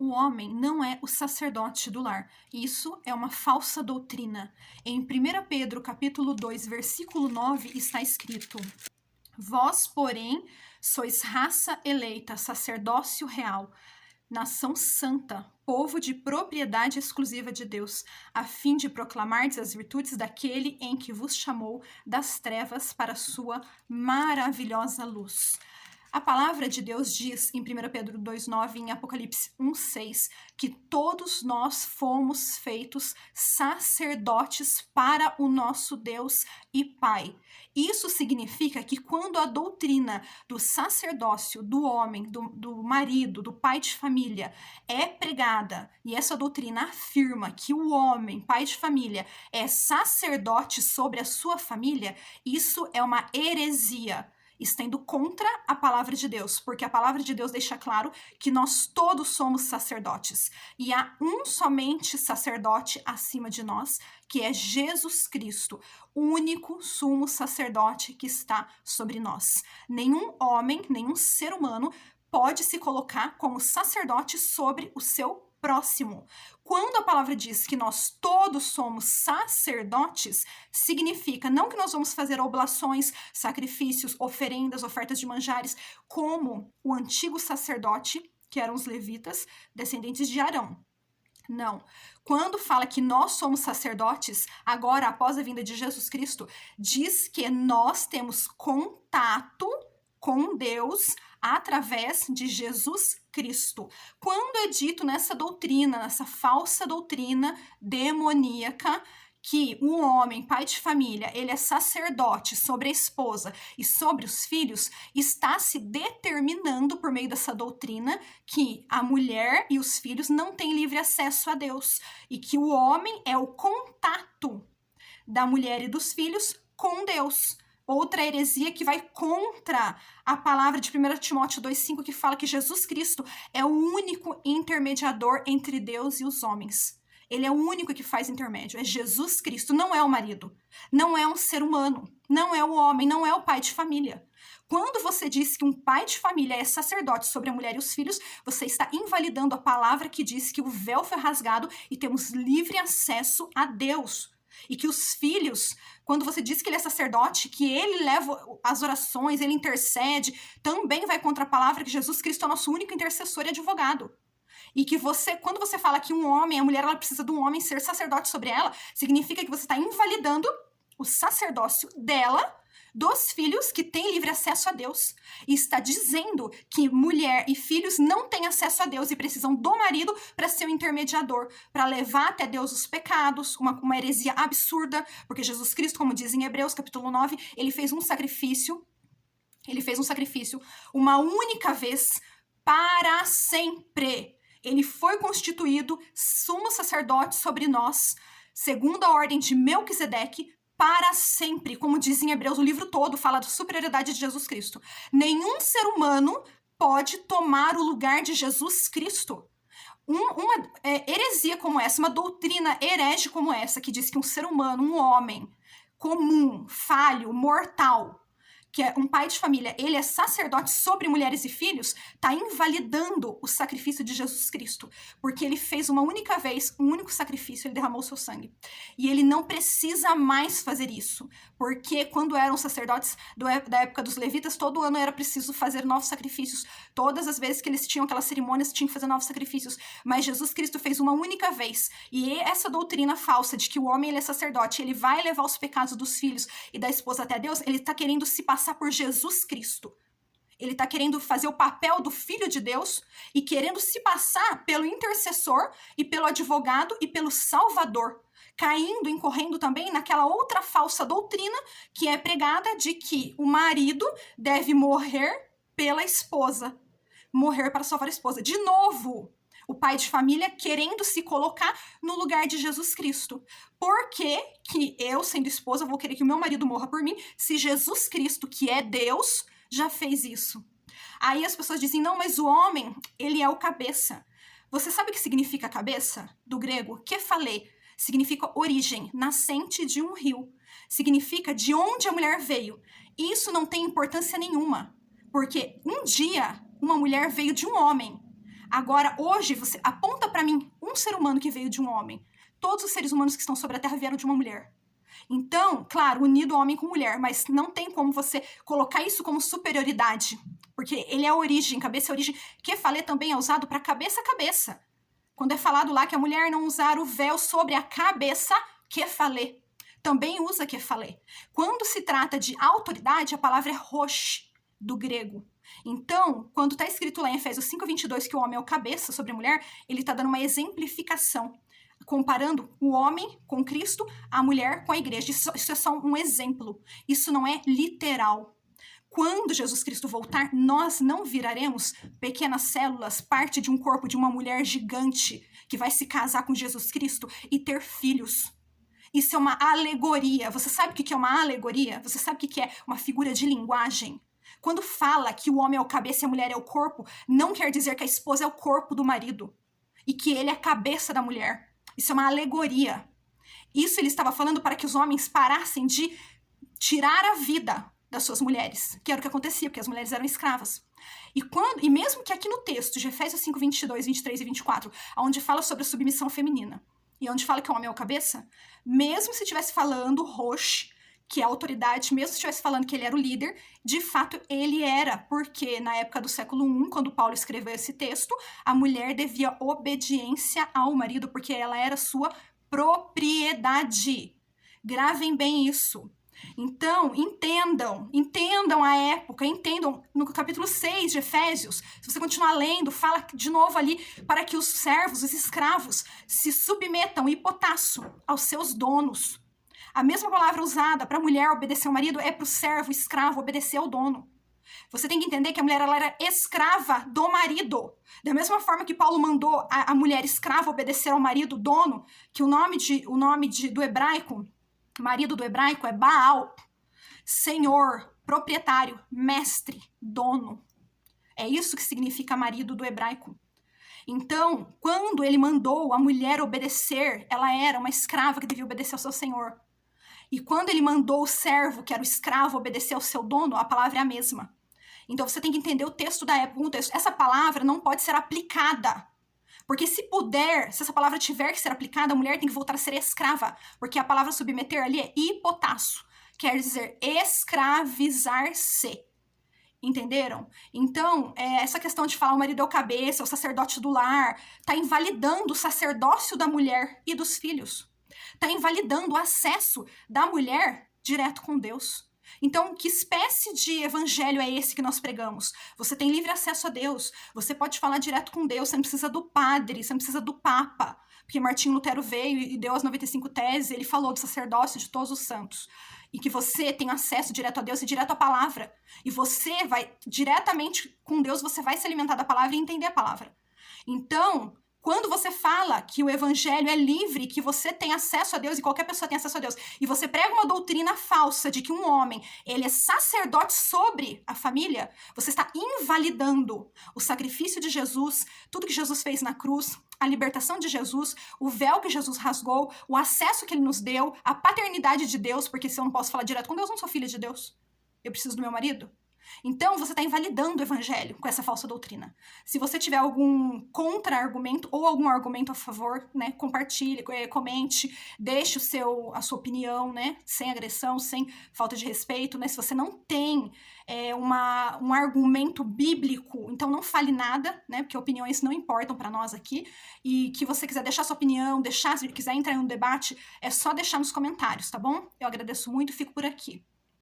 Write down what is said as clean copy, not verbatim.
o homem não é o sacerdote do lar. Isso é uma falsa doutrina. Em 1 Pedro, capítulo 2, versículo 9, está escrito: Vós, porém, sois raça eleita, sacerdócio real, nação santa, povo de propriedade exclusiva de Deus, a fim de proclamardes as virtudes daquele em que vos chamou das trevas para a sua maravilhosa luz. A palavra de Deus diz em 1 Pedro 2,9 e em Apocalipse 1,6 que todos nós fomos feitos sacerdotes para o nosso Deus e Pai. Isso significa que quando a doutrina do sacerdócio do homem, do marido, do pai de família é pregada, e essa doutrina afirma que o homem, pai de família, é sacerdote sobre a sua família, isso é uma heresia, estando contra a palavra de Deus, porque a palavra de Deus deixa claro que nós todos somos sacerdotes, e há um somente sacerdote acima de nós, que é Jesus Cristo, o único sumo sacerdote que está sobre nós. Nenhum homem, nenhum ser humano pode se colocar como sacerdote sobre o seu próximo. Quando a palavra diz que nós todos somos sacerdotes, significa não que nós vamos fazer oblações, sacrifícios, oferendas, ofertas de manjares, como o antigo sacerdote, que eram os levitas, descendentes de Arão. Não. Quando fala que nós somos sacerdotes, agora, após a vinda de Jesus Cristo, diz que nós temos contato com Deus através de Jesus Cristo. Quando é dito nessa doutrina, nessa falsa doutrina demoníaca, que um homem, pai de família, ele é sacerdote sobre a esposa e sobre os filhos, está se determinando por meio dessa doutrina que a mulher e os filhos não têm livre acesso a Deus e que o homem é o contato da mulher e dos filhos com Deus. Outra heresia que vai contra a palavra de 1 Timóteo 2,5, que fala que Jesus Cristo é o único intermediador entre Deus e os homens. Ele é o único que faz intermédio, é Jesus Cristo, não é o marido, não é um ser humano, não é o homem, não é o pai de família. Quando você diz que um pai de família é sacerdote sobre a mulher e os filhos, você está invalidando a palavra que diz que o véu foi rasgado e temos livre acesso a Deus. E que os filhos, quando você diz que ele é sacerdote, que ele leva as orações, ele intercede, também vai contra a palavra que Jesus Cristo é o nosso único intercessor e advogado. E que você, quando você fala que um homem, a mulher, ela precisa de um homem ser sacerdote sobre ela, significa que você está invalidando o sacerdócio dela, dos filhos que têm livre acesso a Deus. E está dizendo que mulher e filhos não têm acesso a Deus e precisam do marido para ser o intermediador, para levar até Deus os pecados, uma heresia absurda, porque Jesus Cristo, como diz em Hebreus capítulo 9, ele fez um sacrifício uma única vez para sempre. Ele foi constituído sumo sacerdote sobre nós, segundo a ordem de Melquisedeque, para sempre, como diz em Hebreus, o livro todo fala da superioridade de Jesus Cristo. Nenhum ser humano pode tomar o lugar de Jesus Cristo. Uma heresia como essa, uma doutrina herege como essa, que diz que um ser humano, um homem comum, falho, mortal, que é um pai de família, ele é sacerdote sobre mulheres e filhos, está invalidando o sacrifício de Jesus Cristo, porque ele fez uma única vez, um único sacrifício, ele derramou o seu sangue. E ele não precisa mais fazer isso, porque quando eram sacerdotes da época dos levitas, todo ano era preciso fazer novos sacrifícios. Todas as vezes que eles tinham aquelas cerimônias, tinham que fazer novos sacrifícios. Mas Jesus Cristo fez uma única vez. E essa doutrina falsa de que o homem ele é sacerdote, ele vai levar os pecados dos filhos e da esposa até Deus, ele está querendo se passar por Jesus Cristo. Ele está querendo fazer o papel do Filho de Deus e querendo se passar pelo intercessor e pelo advogado e pelo Salvador, caindo, incorrendo também naquela outra falsa doutrina que é pregada de que o marido deve morrer pela esposa, morrer para salvar a esposa. De novo, o pai de família querendo se colocar no lugar de Jesus Cristo. Por que eu, sendo esposa, vou querer que o meu marido morra por mim, se Jesus Cristo, que é Deus, já fez isso? Aí as pessoas dizem, não, mas o homem, ele é o cabeça. Você sabe o que significa cabeça? Do grego, kephalé, significa origem, nascente de um rio. Significa de onde a mulher veio. Isso não tem importância nenhuma, porque um dia uma mulher veio de um homem. Agora, hoje, você aponta para mim um ser humano que veio de um homem. Todos os seres humanos que estão sobre a Terra vieram de uma mulher. Então, claro, unido homem com mulher, mas não tem como você colocar isso como superioridade, porque ele é a origem, cabeça é a origem. Kefalé também é usado para cabeça a cabeça. Quando é falado lá que a mulher não usar o véu sobre a cabeça, Kefalé. Também usa Kefalé. Quando se trata de autoridade, a palavra é rosh, do grego. Então, quando está escrito lá em Efésios 5:22 que o homem é o cabeça sobre a mulher, ele está dando uma exemplificação, comparando o homem com Cristo, a mulher com a igreja. Isso é só um exemplo. Isso não é literal. Quando Jesus Cristo voltar, nós não viraremos pequenas células, parte de um corpo de uma mulher gigante que vai se casar com Jesus Cristo e ter filhos. Isso é uma alegoria. Você sabe o que é uma alegoria? Você sabe o que é uma figura de linguagem? Quando fala que o homem é o cabeça e a mulher é o corpo, não quer dizer que a esposa é o corpo do marido e que ele é a cabeça da mulher. Isso é uma alegoria. Isso ele estava falando para que os homens parassem de tirar a vida das suas mulheres, que era o que acontecia, porque as mulheres eram escravas. E mesmo que aqui no texto de Efésios 5, 22, 23 e 24, onde fala sobre a submissão feminina, e onde fala que o homem é o cabeça, mesmo se estivesse falando Rosh, que é a autoridade, mesmo se estivesse falando que ele era o líder, de fato ele era, porque na época do século I, quando Paulo escreveu esse texto, a mulher devia obediência ao marido, porque ela era sua propriedade. Gravem bem isso. Então, entendam a época, entendam no capítulo 6 de Efésios, se você continuar lendo, fala de novo ali para que os servos, os escravos, se submetam hipotasso aos seus donos. A mesma palavra usada para a mulher obedecer ao marido é para o servo, escravo, obedecer ao dono. Você tem que entender que a mulher ela era escrava do marido. Da mesma forma que Paulo mandou a mulher escrava obedecer ao marido, dono, que o nome do hebraico, marido do hebraico é Baal, senhor, proprietário, mestre, dono. É isso que significa marido do hebraico. Então, quando ele mandou a mulher obedecer, ela era uma escrava que devia obedecer ao seu senhor. E quando ele mandou o servo, que era o escravo, obedecer ao seu dono, a palavra é a mesma. Então você tem que entender o texto da época. O texto. Essa palavra não pode ser aplicada. Porque se essa palavra tiver que ser aplicada, a mulher tem que voltar a ser escrava. Porque a palavra submeter ali é hipotasso. Quer dizer escravizar-se. Entenderam? Então, essa questão de falar o marido é o cabeça, o sacerdote do lar, está invalidando o sacerdócio da mulher e dos filhos. Está invalidando o acesso da mulher direto com Deus. Então, que espécie de evangelho é esse que nós pregamos? Você tem livre acesso a Deus, você pode falar direto com Deus, você não precisa do padre, você não precisa do papa, porque Martinho Lutero veio e deu as 95 teses, ele falou do sacerdócio de todos os santos, e que você tem acesso direto a Deus e direto à palavra, e você vai, diretamente com Deus, você vai se alimentar da palavra e entender a palavra. Então, quando você fala que o evangelho é livre, que você tem acesso a Deus e qualquer pessoa tem acesso a Deus, e você prega uma doutrina falsa de que um homem, ele é sacerdote sobre a família, você está invalidando o sacrifício de Jesus, tudo que Jesus fez na cruz, a libertação de Jesus, o véu que Jesus rasgou, o acesso que ele nos deu, a paternidade de Deus, porque se eu não posso falar direto com Deus, eu não sou filha de Deus. Eu preciso do meu marido. Então, você está invalidando o evangelho com essa falsa doutrina. Se você tiver algum contra-argumento ou algum argumento a favor, né, compartilhe, comente, deixe a sua opinião, né, sem agressão, sem falta de respeito, né? Se você não tem um argumento bíblico, então não fale nada, né, porque opiniões não importam para nós aqui, e que você quiser deixar sua opinião, se quiser entrar em um debate, é só deixar nos comentários, tá bom? Eu agradeço muito e fico por aqui.